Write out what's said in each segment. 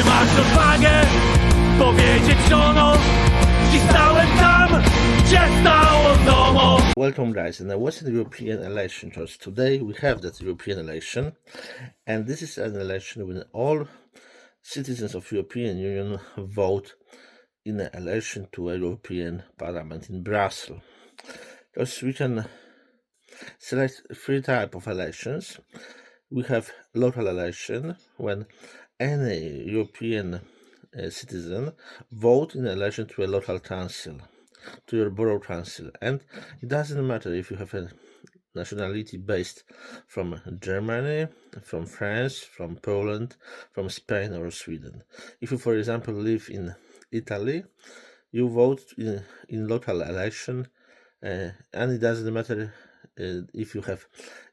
Czy masz odwagę powiedzieć żonom, dziś stałem tam, gdzie stało domo? Welcome guys, in the Western European election because today we have that European election, and this is an election when all citizens of European Union vote in the election to a European Parliament in Brussels. Because we can select three types of elections. We have local election when any European citizen vote in election to a local council, to your borough council, and it doesn't matter if you have a nationality based from Germany, from France, from Poland, from Spain or Sweden. If you, for example, live in Italy, you vote in local election, and it doesn't matter if you have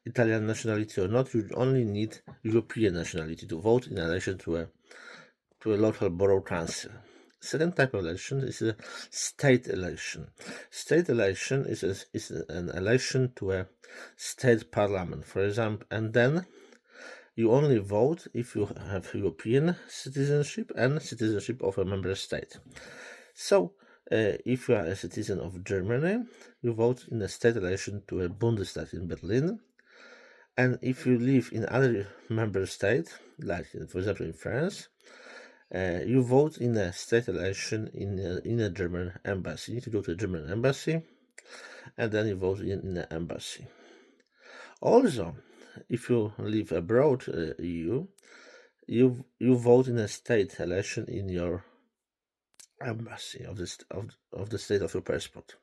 Italian nationality or not. You only need European nationality to vote in election to a local borough council. Second type of election is a state election. State election is an election to a state parliament, for example, and then you only vote if you have European citizenship and citizenship of a member state. So, if you are a citizen of Germany, you vote in a state election to a Bundestag in Berlin. And if you live in other member state, like for example in France, you vote in a state election in a German embassy. You need to go to the German embassy, and then you vote in the embassy. Also, if you live abroad EU, you vote in a state election in your embassy of the state of your passport.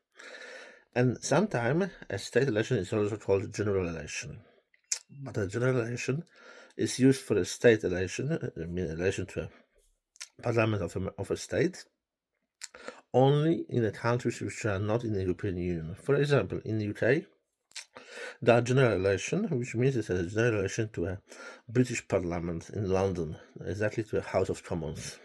And sometimes a state election is also called general election. But a general election is used for a state election, election to a parliament of a state, only in the countries which are not in the European Union. For example, in the UK, there are general election, which means it's a general election to a British Parliament in London, exactly to a House of Commons.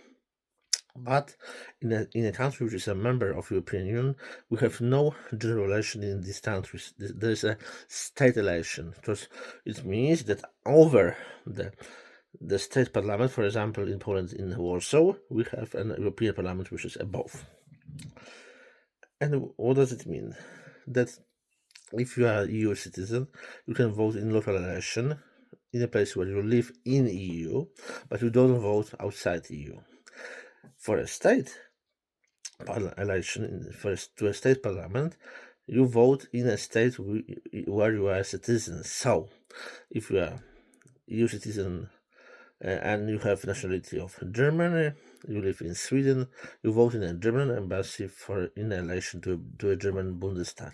But in a country which is a member of European Union, we have no general election in these countries. There is a state election, because it means that over the state parliament, for example, in Poland, in Warsaw, we have an European Parliament which is above. And what does it mean? That if you are a EU citizen, you can vote in local election in a place where you live in EU, but you don't vote outside EU. For a state election, to a state parliament, you vote in a state where you are a citizen. So, if you are EU citizen and you have nationality of Germany, you live in Sweden, you vote in a German embassy in election to a German Bundestag.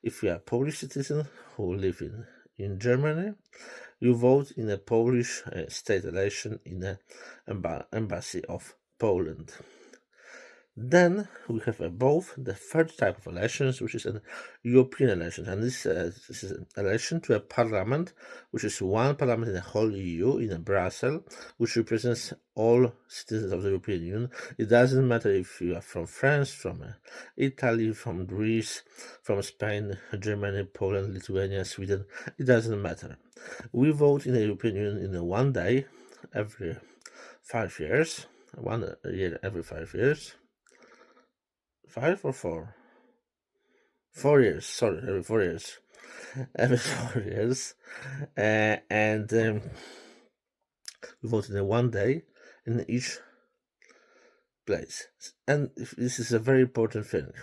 If you are a Polish citizen who live in Germany, you vote in a Polish state election in the embassy of Poland. Then we have above the third type of elections, which is an European election, and this is an election to a parliament, which is one parliament in the whole EU, in Brussels, which represents all citizens of the European Union. It doesn't matter if you are from France, from Italy, from Greece, from Spain, Germany, Poland, Lithuania, Sweden. It doesn't matter. We vote in the European Union in one day every 5 years. 1 year every 5 years. 5 or 4? 4 years, sorry, every 4 years. Every 4 years. And we vote in one day in each place. And this is a very important thing.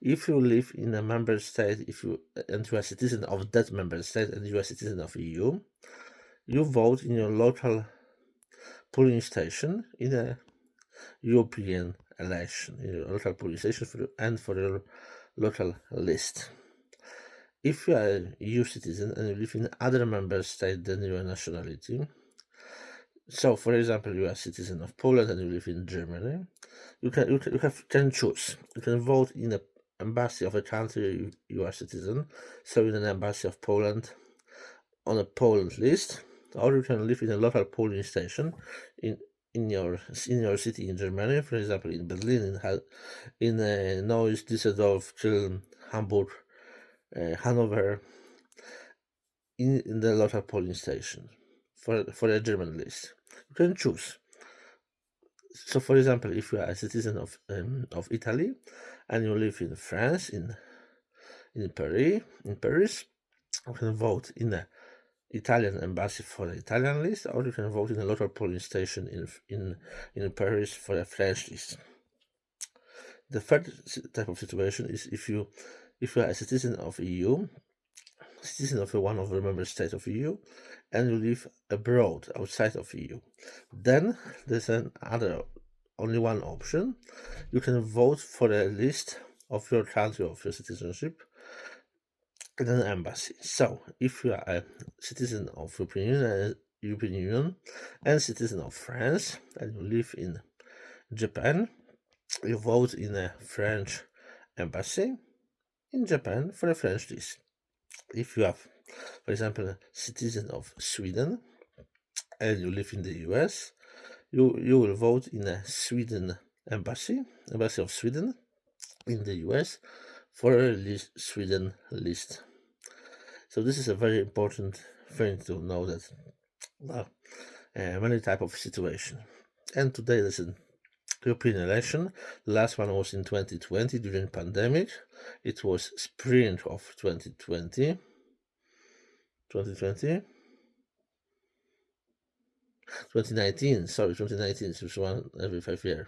If you live in a member state, and you are a citizen of that member state and you are a citizen of EU, you vote in your local polling station in a European election, in your local polling station for your local list. If you are a EU citizen and you live in other member state than your nationality, so for example you are a citizen of Poland and you live in Germany, you can choose. You can vote in an embassy of a country you are a citizen, so in an embassy of Poland on a Poland list, or you can live in a local polling station in your city in Germany, for example in Berlin, in Neuss, Düsseldorf, Köln, Hamburg, Hanover, in the local polling station for a German list. You can choose. So, for example, if you are a citizen of Italy and you live in France, in Paris, you can vote in the Italian embassy for the Italian list, or you can vote in a local polling station in Paris for a French list. The third type of situation is if you are a citizen of EU, citizen of one of the member states of EU, and you live abroad outside of EU. Then there's only one option. You can vote for a list of your country of your citizenship in an embassy. So if you are a citizen of European Union and citizen of France and you live in Japan, you vote in a French embassy in Japan for a French list. If you are, for example, a citizen of Sweden and you live in the US, you will vote in a Sweden embassy of Sweden in the US for a Sweden list. So this is a very important thing to know, that many type of situation. And today there's a European election. The last one was in 2020 during pandemic. It was spring of 2020. 2019, it was one every 5 years.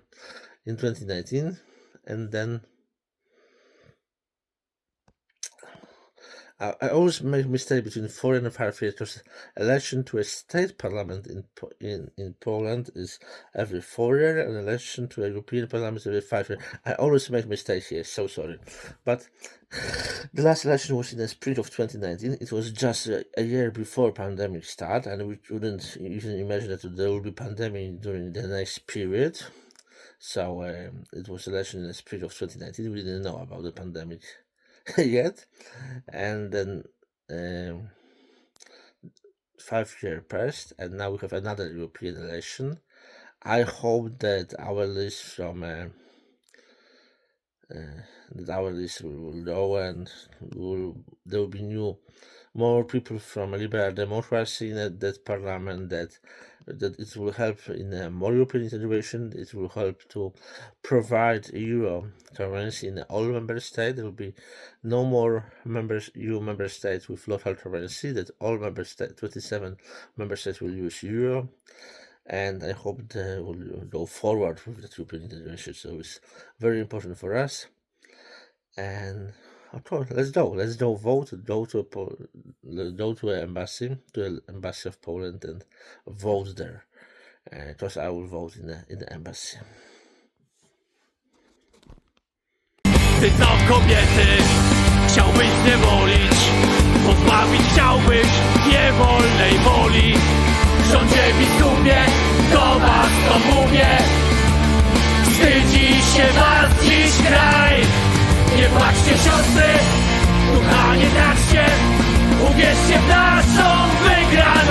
In 2019, and then I always make mistake between 4 and 5 years, because election to a state parliament in Poland is every 4 years, and election to a European parliament is every 5 years. I always make mistake here, so sorry. But the last election was in the spring of 2019. It was just a year before pandemic start, and we couldn't even imagine that there will be pandemic during the next period. So it was election in the spring of 2019. We didn't know about the pandemic yet, and then 5 years passed, and now we have another European election. I hope that our list will go, and there will be more people from liberal democracy in that parliament, that it will help in more European integration. It will help to provide euro currency in all member states. There will be no more EU member states with local currency, that all 27 member states will use euro. And I hope they will go forward with the European integration. So it's very important for us. And of course, let's go vote, go to an embassy, of Poland, and vote there. Because I will vote in the embassy. Ty co kobiety chciałbyś zniewolić, pozbawić chciałbyś niewolnej woli. Rządzie biskupie, do was to mówię, wstydzi się was dziś kraj. Nie płaczcie siostry, ducha nie traćcie, uwierzcie w naszą wygraną.